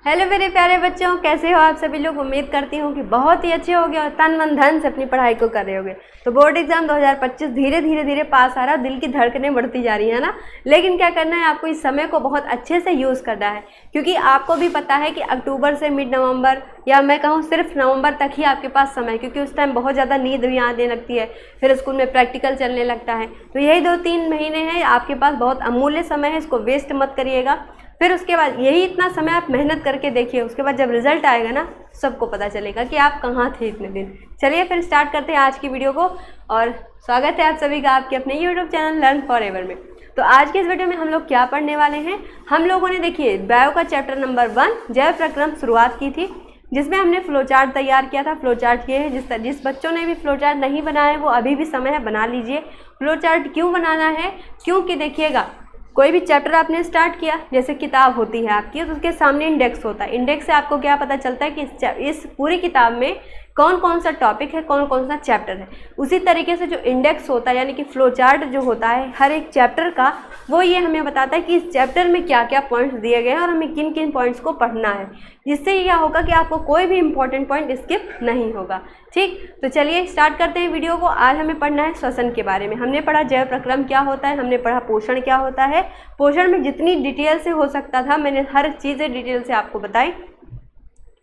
Hello मेरे प्यारे बच्चों, कैसे हो आप सभी लोग। उम्मीद करती हूँ कि बहुत ही अच्छे होंगे और तन मन धन से अपनी पढ़ाई को कर रहे होंगे। तो बोर्ड एग्जाम 2025 धीरे पास आ रहा है, दिल की धड़कनें बढ़ती जा रही है ना। लेकिन क्या करना है, आपको इस समय को बहुत अच्छे से यूज़ करना है, क्योंकि आपको भी पता है कि अक्टूबर से मिड नवंबर या मैं कहूँ सिर्फ नवंबर तक ही आपके पास समय है, क्योंकि उस टाइम बहुत ज़्यादा नींद भी आने लगती है, फिर स्कूल में प्रैक्टिकल चलने लगता है। तो यही 2-3 महीने हैं आपके पास, बहुत अमूल्य समय है, इसको वेस्ट मत करिएगा। फिर उसके बाद यही इतना समय आप मेहनत करके देखिए, उसके बाद जब रिजल्ट आएगा ना, सबको पता चलेगा कि आप कहाँ थे इतने दिन। चलिए फिर स्टार्ट करते हैं आज की वीडियो को, और स्वागत है आप सभी का आपके अपने YouTube channel learn for ever में। तो आज के इस वीडियो में हम लोग क्या पढ़ने वाले हैं, हम लोगों ने देखिए बायो का चैप्टर नंबर 1 जैव प्रक्रम शुरुआत की थी, जिसमें हमने फ्लो चार्ट तैयार किया था। फ्लो चार्ट ये है, जिस बच्चों ने भी फ्लो चार्ट नहीं बनाया है वो अभी भी समय है, बना लीजिए। फ्लो चार्ट क्यों बनाना है, क्योंकि देखिएगा कोई भी चैप्टर आपने स्टार्ट किया, जैसे किताब होती है आपकी, तो उसके सामने इंडेक्स होता है। इंडेक्स से आपको क्या पता चलता है कि इस पूरी किताब में कौन कौन सा टॉपिक है, कौन कौन सा चैप्टर है। उसी तरीके से जो इंडेक्स होता है, यानी कि फ्लो चार्ट जो होता है हर एक चैप्टर का, वो ये हमें बताता है कि इस चैप्टर में क्या क्या पॉइंट्स दिए गए हैं और हमें किन किन पॉइंट्स को पढ़ना है। जिससे क्या होगा कि आपको कोई भी इंपॉर्टेंट पॉइंट स्किप नहीं होगा। ठीक, तो चलिए स्टार्ट करते हैं वीडियो को। आज हमें पढ़ना है श्वसन के बारे में। हमने पढ़ा जैव प्रक्रम क्या होता है, हमने पढ़ा पोषण क्या होता है। पोषण में जितनी डिटेल से हो सकता था मैंने हर चीज़ें डिटेल से आपको बताई।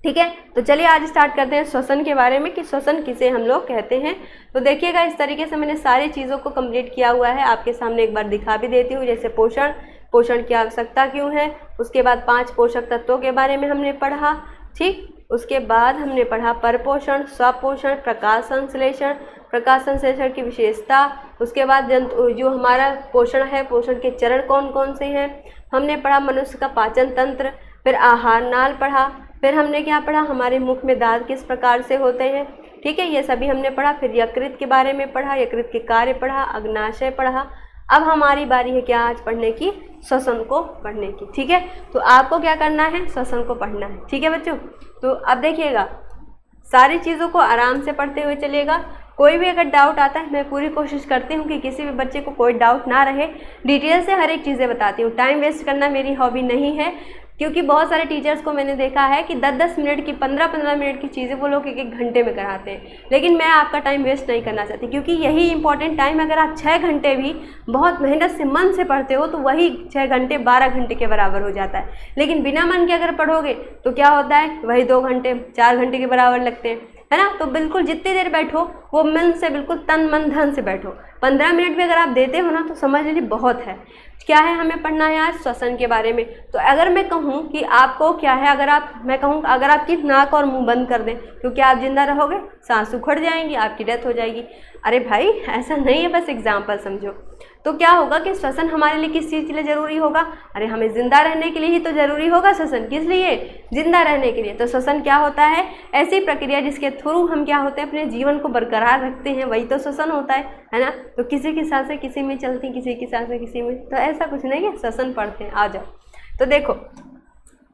ठीक है, तो चलिए आज स्टार्ट करते हैं श्वसन के बारे में कि श्वसन किसे हम लोग कहते हैं। तो देखिएगा इस तरीके से मैंने सारी चीज़ों को कंप्लीट किया हुआ है, आपके सामने एक बार दिखा भी देती हूँ। जैसे पोषण की आवश्यकता क्यों है, उसके बाद 5 पोषक तत्वों के बारे में हमने पढ़ा। ठीक, उसके बाद हमने पढ़ा परपोषण, स्वपोषण, प्रकाश संश्लेषण की विशेषता। उसके बाद जो हमारा पोषण है, पोषण के चरण कौन कौन से हैं, हमने पढ़ा मनुष्य का पाचन तंत्र, फिर आहार नाल पढ़ा, फिर हमने क्या पढ़ा, हमारे मुख में दांत किस प्रकार से होते हैं। ठीक है, ये सभी हमने पढ़ा। फिर यकृत के बारे में पढ़ा, यकृत के कार्य पढ़ा, अग्नाशय पढ़ा। अब हमारी बारी है क्या आज पढ़ने की, श्वसन को पढ़ने की। ठीक है, तो आपको क्या करना है, श्वसन को पढ़ना है। ठीक है बच्चों, तो अब देखिएगा सारी चीज़ों को आराम से पढ़ते हुए चलिएगा। कोई भी अगर डाउट आता है, मैं पूरी कोशिश करती हूँ कि किसी भी बच्चे को कोई डाउट ना रहे, डिटेल से हर एक चीज़ें बताती हूँ। टाइम वेस्ट करना मेरी हॉबी नहीं है, क्योंकि बहुत सारे टीचर्स को मैंने देखा है कि 10-10 मिनट की 15-15 मिनट की चीज़ें वो लोग 1-1 घंटे में कराते हैं। लेकिन मैं आपका टाइम वेस्ट नहीं करना चाहती, क्योंकि यही इंपॉर्टेंट टाइम, अगर आप 6 घंटे भी बहुत मेहनत से मन से पढ़ते हो तो वही 6 घंटे 12 घंटे के बराबर हो जाता है। लेकिन बिना मन के अगर पढ़ोगे तो क्या होता है, वही 2 घंटे 4 घंटे के बराबर लगते हैं, है ना। तो बिल्कुल जितनी देर बैठो वो मन से, बिल्कुल तन मन धन से बैठो। 15 मिनट भी अगर आप देते हो ना तो समझ लीजिए बहुत है। क्या है हमें पढ़ना है आज, श्वसन के बारे में। तो अगर मैं कहूँ कि आपको क्या है, मैं कहूँ अगर आपकी नाक और मुंह बंद कर दें तो क्या आप जिंदा रहोगे, सांस उखड़ जाएंगी, आपकी डेथ हो जाएगी। अरे भाई ऐसा नहीं है, बस एग्जाम्पल समझो। तो क्या होगा कि श्वसन हमारे लिए किस चीज़ के लिए ज़रूरी होगा, अरे हमें ज़िंदा रहने के लिए ही तो ज़रूरी होगा श्वसन। किस लिए, जिंदा रहने के लिए। तो श्वसन क्या होता है, ऐसी प्रक्रिया जिसके थ्रू हम क्या होते हैं, अपने जीवन को बरकरार रखते हैं, वही तो श्वसन होता है ना। तो किसी की सांसें किसी में चलती, किसी की सांसें किसी में, तो ऐसा कुछ नहीं है, श्वसन पढ़ते हैं। आ जाओ, तो देखो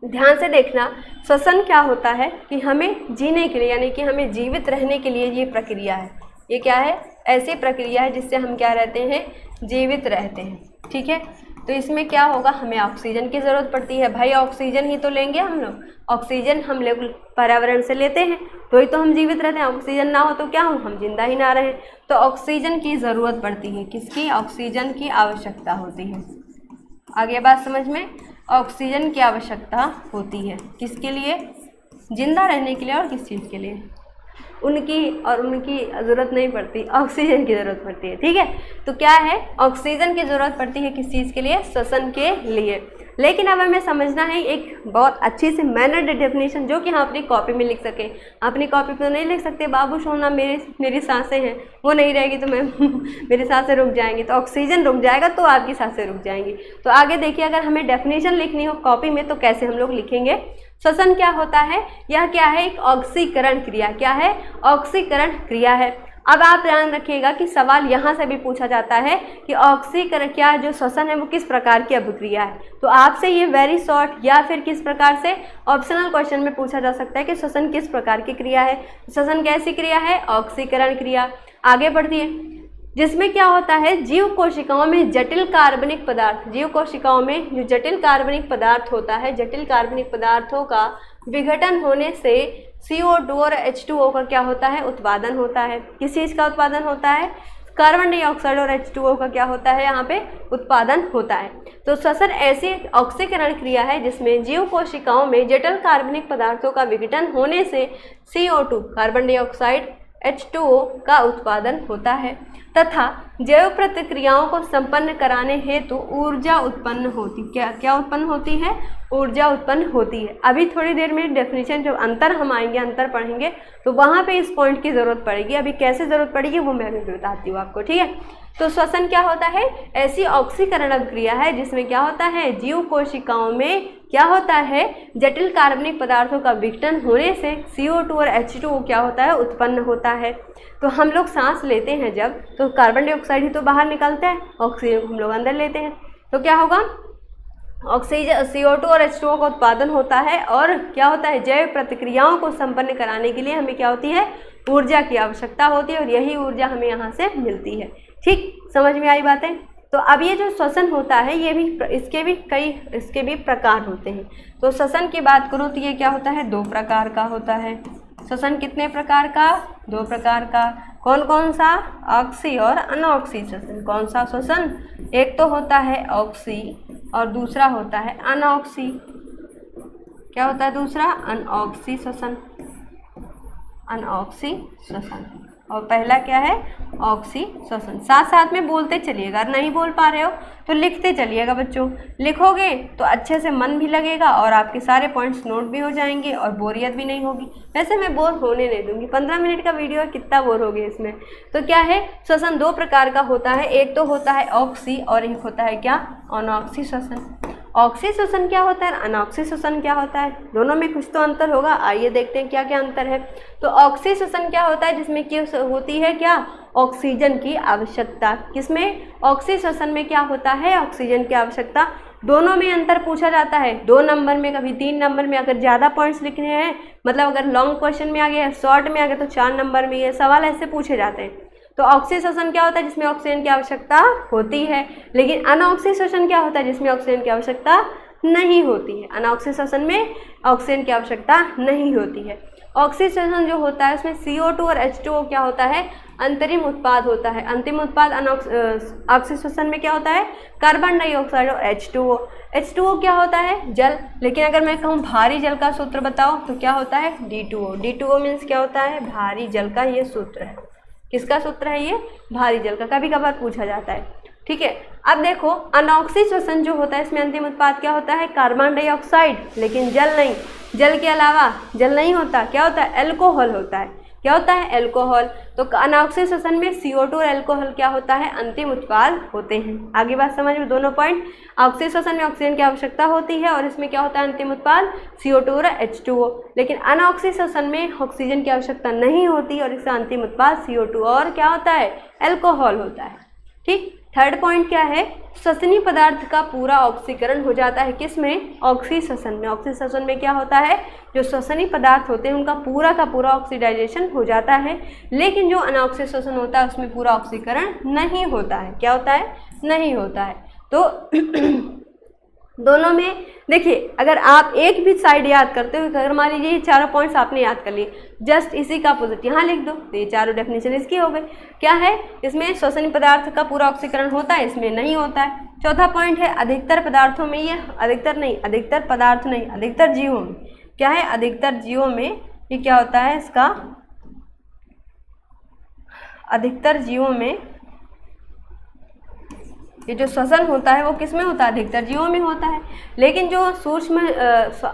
ध्यान से देखना, श्वसन क्या होता है कि हमें जीने के लिए, यानी कि हमें जीवित रहने के लिए ये प्रक्रिया है। ये क्या है, ऐसी प्रक्रिया है जिससे हम क्या रहते हैं, जीवित रहते हैं। ठीक है, तो इसमें क्या होगा, हमें ऑक्सीजन की ज़रूरत पड़ती है। भाई ऑक्सीजन ही तो लेंगे हम लोग, ऑक्सीजन हम लोग पर्यावरण से लेते हैं, तो ही तो हम जीवित रहते हैं। ऑक्सीजन ना हो तो क्या हो, हम जिंदा ही ना रहें। तो ऑक्सीजन की ज़रूरत पड़ती है, किसकी, ऑक्सीजन की आवश्यकता होती है। आगे बात समझ में, ऑक्सीजन की आवश्यकता होती है किसके लिए, जिंदा रहने के लिए। और किस चीज़ के लिए, उनकी ज़रूरत नहीं पड़ती, ऑक्सीजन की ज़रूरत पड़ती है। ठीक है, तो क्या है, ऑक्सीजन की ज़रूरत पड़ती है किस चीज़ के लिए, श्वसन के लिए। लेकिन अब हमें समझना है एक बहुत अच्छी सी मैनर्ड डेफिनेशन, जो कि हम अपनी कॉपी में लिख सकें। अपनी कॉपी पर तो नहीं लिख सकते, बाबू सोना मेरी सांसें हैं, वो नहीं रहेगी तो मैं मेरी सांसें रुक जाएंगी, तो ऑक्सीजन रुक जाएगा तो आपकी सांसें रुक जाएंगी। तो आगे देखिए, अगर हमें डेफिनेशन लिखनी हो कॉपी में तो कैसे हम लोग लिखेंगे। श्वसन क्या होता है, यह क्या है, एक ऑक्सीकरण क्रिया। क्या है, ऑक्सीकरण क्रिया है। अब आप ध्यान रखिएगा कि सवाल यहाँ से भी पूछा जाता है कि ऑक्सीकरण क्या, जो श्वसन है वो किस प्रकार की अभिक्रिया है। तो आपसे ये वेरी शॉर्ट या फिर किस प्रकार से ऑप्शनल क्वेश्चन में पूछा जा सकता है कि श्वसन किस प्रकार की क्रिया है। श्वसन कैसी क्रिया है, ऑक्सीकरण क्रिया। आगे बढ़ती है, जिसमें क्या होता है, जीव कोशिकाओं में जटिल कार्बनिक पदार्थ, जीव कोशिकाओं में जो जटिल कार्बनिक पदार्थ होता है, जटिल कार्बनिक पदार्थों का विघटन होने से CO2 और H2O का क्या होता है, उत्पादन होता है। किस चीज़ का उत्पादन होता है, कार्बन डाइऑक्साइड और H2O का क्या होता है, यहाँ पे उत्पादन होता है। तो श्वसन ऐसी ऑक्सीकरण क्रिया है जिसमें जीव कोशिकाओं में जटिल कार्बनिक पदार्थों का विघटन होने से CO2 कार्बन डाइऑक्साइड H2O का उत्पादन होता है तथा जैव प्रतिक्रियाओं को संपन्न कराने हेतु ऊर्जा उत्पन्न होती, क्या उत्पन्न होती है, ऊर्जा उत्पन्न होती है। अभी थोड़ी देर में डेफिनेशन जब अंतर हम आएंगे, अंतर पढ़ेंगे तो वहाँ पे इस पॉइंट की ज़रूरत पड़ेगी। अभी कैसे ज़रूरत पड़ेगी वो मैं अभी बताती हूँ आपको, ठीक है। तो श्वसन क्या होता है, ऐसी ऑक्सीकरण क्रिया है जिसमें क्या होता है, जीव कोशिकाओं में क्या होता है, जटिल कार्बनिक पदार्थों का विघटन होने से CO2 और H2O क्या होता है, उत्पन्न होता है। तो हम लोग सांस लेते हैं जब, तो कार्बन डाइऑक्साइड ही तो बाहर निकलता है, ऑक्सीजन हम लोग अंदर लेते हैं, तो क्या होगा, ऑक्सीजन CO2 और H2O का उत्पादन होता है और क्या होता है, जैव प्रतिक्रियाओं को संपन्न कराने के लिए हमें क्या होती है, ऊर्जा की आवश्यकता होती है और यही ऊर्जा हमें यहाँ से मिलती है। ठीक, समझ में आई बातें। तो अब ये जो श्वसन होता है ये भी इसके भी प्रकार होते हैं। तो श्वसन की बात करूँ तो ये क्या होता है, 2 प्रकार का होता है। श्वसन कितने प्रकार का, 2 प्रकार का। कौन कौन सा, ऑक्सी और अनऑक्सी श्वसन। कौन सा श्वसन, एक तो होता है ऑक्सी और दूसरा होता है अनऑक्सी। क्या होता है दूसरा, अनऑक्सी श्वसन, अनऑक्सी श्वसन, और पहला क्या है, ऑक्सी श्वसन। साथ साथ में बोलते चलिएगा, अगर नहीं बोल पा रहे हो तो लिखते चलिएगा बच्चों। लिखोगे तो अच्छे से मन भी लगेगा और आपके सारे पॉइंट्स नोट भी हो जाएंगे और बोरियत भी नहीं होगी। वैसे मैं बोर होने नहीं दूंगी, 15 मिनट का वीडियो है, कितना बोर होगे इसमें। तो क्या है, श्वसन 2 प्रकार का होता है, एक तो होता है ऑक्सी और एक होता है क्या, अनऑक्सी श्वसन। ऑक्सी श्वसन क्या होता है, अनऑक्सी श्वसन क्या होता है, दोनों में कुछ तो अंतर होगा। आइए देखते हैं क्या क्या अंतर है। तो ऑक्सी श्वसन क्या होता है, जिसमें क्या होती है, क्या, ऑक्सीजन की आवश्यकता। किसमें, ऑक्सी श्वसन में क्या होता है, ऑक्सीजन की आवश्यकता। दोनों में अंतर पूछा जाता है, 2 नंबर में, कभी 3 नंबर में। अगर ज़्यादा पॉइंट्स लिखने हैं, मतलब अगर लॉन्ग क्वेश्चन में आ गया, शॉर्ट में आ गया तो 4 नंबर में ये सवाल ऐसे पूछे जाते हैं। तो ऑक्सी श्वसन क्या होता है, जिसमें ऑक्सीजन की आवश्यकता होती है। लेकिन अनऑक्सी श्वसन क्या होता है, जिसमें ऑक्सीजन की आवश्यकता नहीं होती है। अनऑक्सी श्वसन में ऑक्सीजन की आवश्यकता नहीं होती है। ऑक्सी श्वसन जो होता है उसमें CO2 और H2O क्या होता है, अंतरिम उत्पाद होता है। अंतिम उत्पाद ऑक्सी श्वसन में क्या होता है, कार्बन डाइऑक्साइड और H2O। H2O क्या होता है, जल। लेकिन अगर मैं कहूँ भारी जल का सूत्र बताओ तो क्या होता है, D2O। D2O मीन्स क्या होता है, भारी जल का ये सूत्र है। किसका सूत्र है ये, भारी जल का, कभी कभार पूछा जाता है, ठीक है। अब देखो अनऑक्सी श्वसन जो होता है इसमें अंतिम उत्पाद क्या होता है, कार्बन डाइऑक्साइड, लेकिन जल नहीं। जल के अलावा जल नहीं होता, क्या होता है, अल्कोहल होता है। क्या होता है, अल्कोहल। तो अनऑक्सी श्वसन में CO2 और अल्कोहल क्या होता है, अंतिम उत्पाद होते हैं। आगे बात समझ में, दोनों पॉइंट। ऑक्सी श्वसन में ऑक्सीजन की आवश्यकता होती है और इसमें क्या होता है, अंतिम उत्पाद CO2 और H2O। लेकिन अनऑक्सी श्वसन में ऑक्सीजन की आवश्यकता नहीं होती और इसका अंतिम उत्पाद CO2 और क्या होता है, अल्कोहल होता है। ठीक। थर्ड पॉइंट क्या है, श्वसनीय पदार्थ का पूरा ऑक्सीकरण हो जाता है। किसमें, ऑक्सी श्वसन में। ऑक्सी श्वसन में क्या होता है, जो श्वसनीय पदार्थ होते हैं उनका पूरा का पूरा ऑक्सीडाइजेशन हो जाता है। लेकिन जो अनऑक्सी श्वसन होता है उसमें पूरा ऑक्सीकरण नहीं होता है। क्या होता है, नहीं होता है। तो दोनों में देखिए, अगर आप एक भी साइड याद करते हो, अगर मान लीजिए ये चारों पॉइंट्स आपने याद कर लिए, जस्ट इसी का अपोजिट यहाँ लिख दो तो ये चारों डेफिनेशन इसकी हो गई। क्या है, इसमें श्वसनीय पदार्थ का पूरा ऑक्सीकरण होता है, इसमें नहीं होता है। चौथा पॉइंट है, अधिकतर पदार्थों में, ये अधिकतर पदार्थ नहीं, अधिकतर जीवों में क्या है, अधिकतर जीवों में ये क्या होता है, इसका अधिकतर जीवों में ये जो श्वसन होता है वो किस में होता है, अधिकतर जीवों में होता है। लेकिन जो सूक्ष्म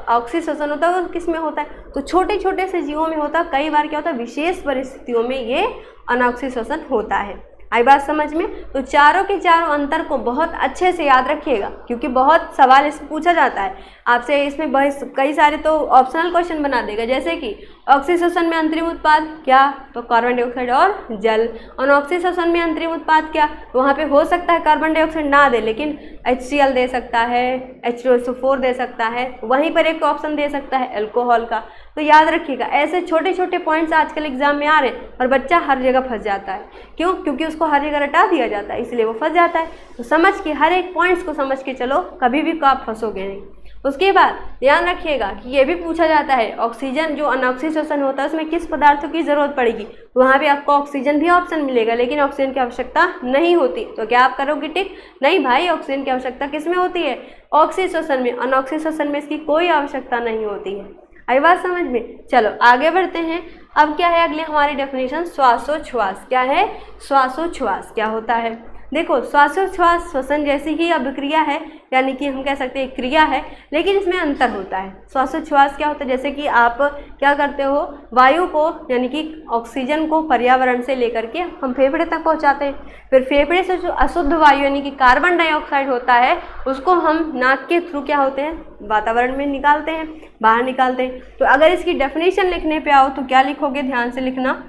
ऑक्सी श्वसन होता है वो किस में होता है, तो छोटे छोटे से जीवों में होता है। कई बार क्या होता है, विशेष परिस्थितियों में ये अनऑक्सी श्वसन होता है। आई बात समझ में। तो चारों के चारों अंतर को बहुत अच्छे से याद रखिएगा, क्योंकि बहुत सवाल इसमें पूछा जाता है आपसे। इसमें कई सारे तो ऑप्शनल क्वेश्चन बना देगा, जैसे कि ऑक्सी श्वसन में अंतरिम उत्पाद क्या, तो कार्बन डाइऑक्साइड और जल। अनऑक्सी श्वसन में अंतरिम उत्पाद क्या, तो वहाँ पे हो सकता है कार्बन डाइऑक्साइड ना दे, लेकिन HCl दे सकता है, H2SO4 दे सकता है, वहीं पर एक ऑप्शन दे सकता है अल्कोहल का। तो याद रखिएगा, ऐसे छोटे छोटे पॉइंट्स आजकल एग्जाम में आ रहे हैं और बच्चा हर जगह फंस जाता है। क्यों, क्योंकि उसको उसको हर जगह रटा दिया जाता है, इसलिए वो फंस जाता है। तो समझ के हर एक पॉइंट्स को समझ के चलो, कभी भी को आप फंसोगे नहीं। उसके बाद ध्यान रखिएगा कि ये भी पूछा जाता है ऑक्सीजन जो अनऑक्सी श्वसन होता है उसमें किस पदार्थों की ज़रूरत पड़ेगी। वहाँ भी आपको ऑक्सीजन भी ऑप्शन मिलेगा, लेकिन ऑक्सीजन की आवश्यकता नहीं होती। तो क्या आप करोगे टिक? नहीं भाई, ऑक्सीजन की आवश्यकता किस में होती है? ऑक्सी श्वसन में। अनऑक्सी श्वसन में इसकी कोई आवश्यकता नहीं होती है। आई बात समझ में? चलो आगे बढ़ते हैं। अब क्या है अगले हमारी डेफिनेशन? श्वासोच्छ्वास। क्या है? श्वासोच्छ्वास क्या होता है? देखो, श्वासोच्छ्वास श्वसन जैसी ही अभिक्रिया है, यानी कि हम कह सकते हैं क्रिया है, लेकिन इसमें अंतर होता है। श्वासोच्छ्वास क्या होता है? जैसे कि आप क्या करते हो, वायु को यानी कि ऑक्सीजन को पर्यावरण से लेकर के हम फेफड़े तक पहुंचाते हैं, फिर फेफड़े से जो अशुद्ध वायु यानी कि कार्बन डाइऑक्साइड होता है उसको हम नाक के थ्रू क्या होते हैं, वातावरण में निकालते हैं, बाहर निकालते हैं। तो अगर इसकी डेफिनेशन लिखने पे आओ तो क्या लिखोगे? ध्यान से लिखना।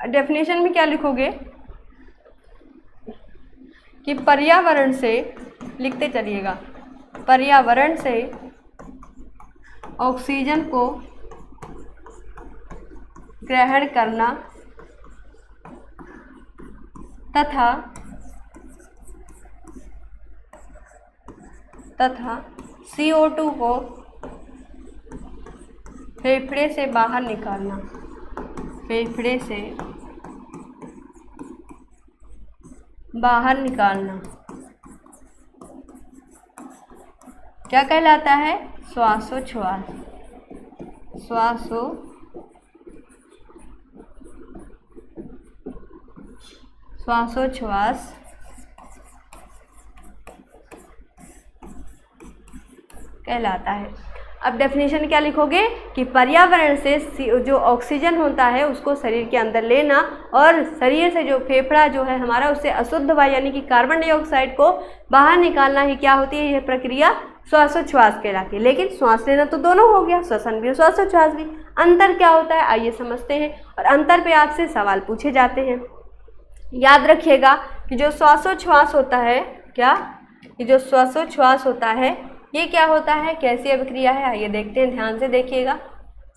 डेफिनेशन में क्या लिखोगे कि पर्यावरण से, लिखते चलिएगा, पर्यावरण से ऑक्सीजन को ग्रहण करना तथा CO2 को फेफड़े से बाहर निकालना, फेफड़े से बाहर निकालना क्या कहलाता है? श्वासोच्छ्वास। श्वासोच्छ्वास कहलाता है। अब डेफिनेशन क्या लिखोगे कि पर्यावरण से जो ऑक्सीजन होता है उसको शरीर के अंदर लेना और शरीर से जो फेफड़ा जो है हमारा उससे अशुद्ध वायु यानी कि कार्बन डाइऑक्साइड को बाहर निकालना ही क्या होती है? यह प्रक्रिया श्वासोच्छ्वास कहलाती है। लेकिन श्वास लेना तो दोनों हो गया, श्वसन भी और श्वासोच्छ्वास भी। अंतर क्या होता है आइए समझते हैं, और अंतर पे आपसे सवाल पूछे जाते हैं। याद रखिएगा कि जो श्वासोच्छ्वास होता है, क्या ये जो श्वासोच्छ्वास होता है ये क्या होता है, कैसी अभिक्रिया है, आइए देखते हैं। ध्यान से देखिएगा,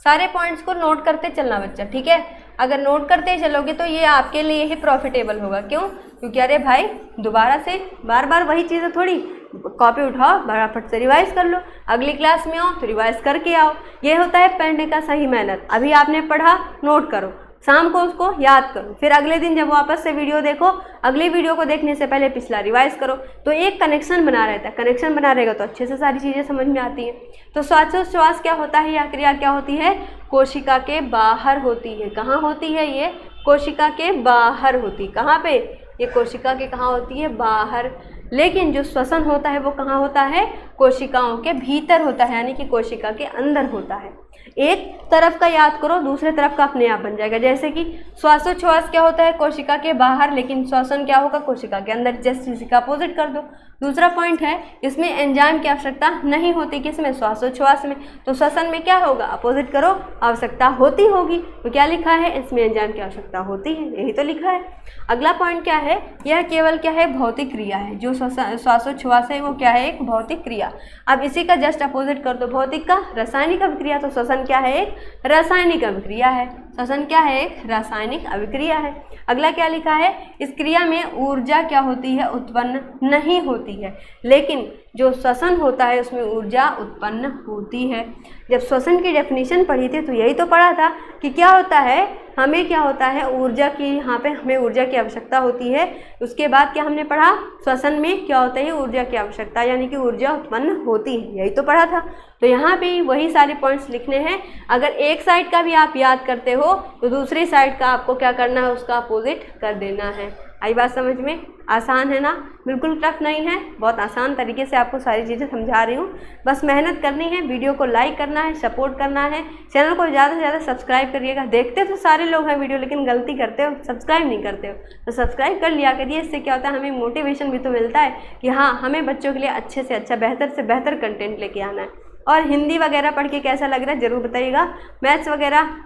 सारे पॉइंट्स को नोट करते चलना बच्चा, ठीक है? अगर नोट करते चलोगे तो ये आपके लिए ही प्रॉफिटेबल होगा। क्यों? क्योंकि अरे भाई दोबारा से बार बार वही चीज़ें थोड़ी, कॉपी उठाओ फटाफट से रिवाइज कर लो, अगली क्लास में आओ तो रिवाइज करके आओ। ये होता है पढ़ने का सही मेहनत। अभी आपने पढ़ा, नोट करो, शाम को उसको याद करो, फिर अगले दिन जब वापस से वीडियो देखो, अगले वीडियो को देखने से पहले पिछला रिवाइज करो। तो एक कनेक्शन बना रहता है, कनेक्शन बना रहेगा तो अच्छे से सारी चीज़ें समझ में आती हैं। तो श्वासोच्छ्वास क्या होता है, यह क्रिया क्या होती है? कोशिका के बाहर होती है। कहाँ होती है ये? कोशिका के बाहर होती। कहाँ पे? ये कोशिका के कहाँ होती है? बाहर। लेकिन जो श्वसन होता है वो कहाँ होता है? कोशिकाओं के भीतर होता है, यानी कि कोशिका के अंदर होता है। एक तरफ का याद करो, दूसरे तरफ का अपने आप बन जाएगा। जैसे कि श्वासोच्छ्वास क्या होता है? कोशिका के बाहर, लेकिन श्वसन क्या होगा? कोशिका के अंदर। जैसे इसी का अपोजिट कर दो। दूसरा पॉइंट है, इसमें एंजाइम की आवश्यकता नहीं होती। किसमें? श्वासोच्छ्वास में। तो श्वसन में क्या होगा? अपोजिट करो, आवश्यकता होती होगी। तो क्या लिखा है? इसमें एंजाइम की आवश्यकता होती है, यही तो लिखा है। अगला पॉइंट क्या है? यह केवल क्या है? भौतिक क्रिया है। जो श्वासोच्छ्वास है वो क्या है? एक भौतिक क्रिया। अब इसी का जस्ट अपोजिट कर दो, भौतिक का रासायनिक अभिक्रिया। तो श्वसन क्या है? एक रासायनिक अभिक्रिया है। श्वसन क्या है? एक रासायनिक अभिक्रिया है। अगला क्या लिखा है? इस क्रिया में ऊर्जा क्या होती है? उत्पन्न नहीं होती है। लेकिन जो श्वसन होता है उसमें ऊर्जा उत्पन्न होती है। जब श्वसन की डेफिनेशन पढ़ी थी तो यही तो पढ़ा था कि क्या होता है, हमें क्या होता है? ऊर्जा की, यहाँ पे हमें ऊर्जा की आवश्यकता होती है। उसके बाद क्या हमने पढ़ा? श्वसन में क्या होता है? ऊर्जा की आवश्यकता, यानी कि ऊर्जा उत्पन्न होती है, यही तो पढ़ा था। तो यहाँ पे वही सारे पॉइंट्स लिखने हैं। अगर एक साइड का भी आप याद करते हो तो दूसरी साइड का आपको क्या करना है? उसका अपोजिट कर देना है। आई बात समझ में? आसान है ना? बिल्कुल टफ नहीं है, बहुत आसान तरीके से आपको सारी चीज़ें समझा रही हूँ। बस मेहनत करनी है, वीडियो को लाइक करना है, सपोर्ट करना है, चैनल को ज़्यादा से ज़्यादा सब्सक्राइब करिएगा। देखते तो सारे लोग हैं वीडियो, लेकिन गलती करते हो, सब्सक्राइब नहीं करते हो। तो सब्सक्राइब कर लिया करिए, इससे क्या होता है? हमें मोटिवेशन भी तो मिलता है कि हाँ, हमें बच्चों के लिए अच्छे से अच्छा, बेहतर से बेहतर कंटेंट लेके आना है। और हिंदी वगैरह पढ़ के कैसा लग रहा है ज़रूर बताइएगा। मैथ्स वगैरह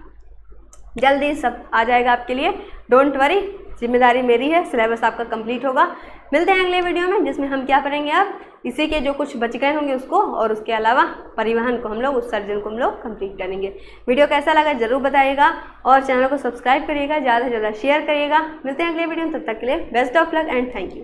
जल्दी सब आ जाएगा आपके लिए, डोंट वरी। जिम्मेदारी मेरी है, सिलेबस आपका कंप्लीट होगा। मिलते हैं अगले वीडियो में, जिसमें हम क्या करेंगे, अब इसी के जो कुछ बच गए होंगे उसको, और उसके अलावा परिवहन को हम लोग, उत्सर्जन को हम लोग कंप्लीट करेंगे। वीडियो कैसा लगा ज़रूर बताइएगा, और चैनल को सब्सक्राइब करिएगा, ज़्यादा से ज़्यादा शेयर करिएगा। मिलते हैं अगले वीडियो में, तब तक के लिए best of luck and thank you.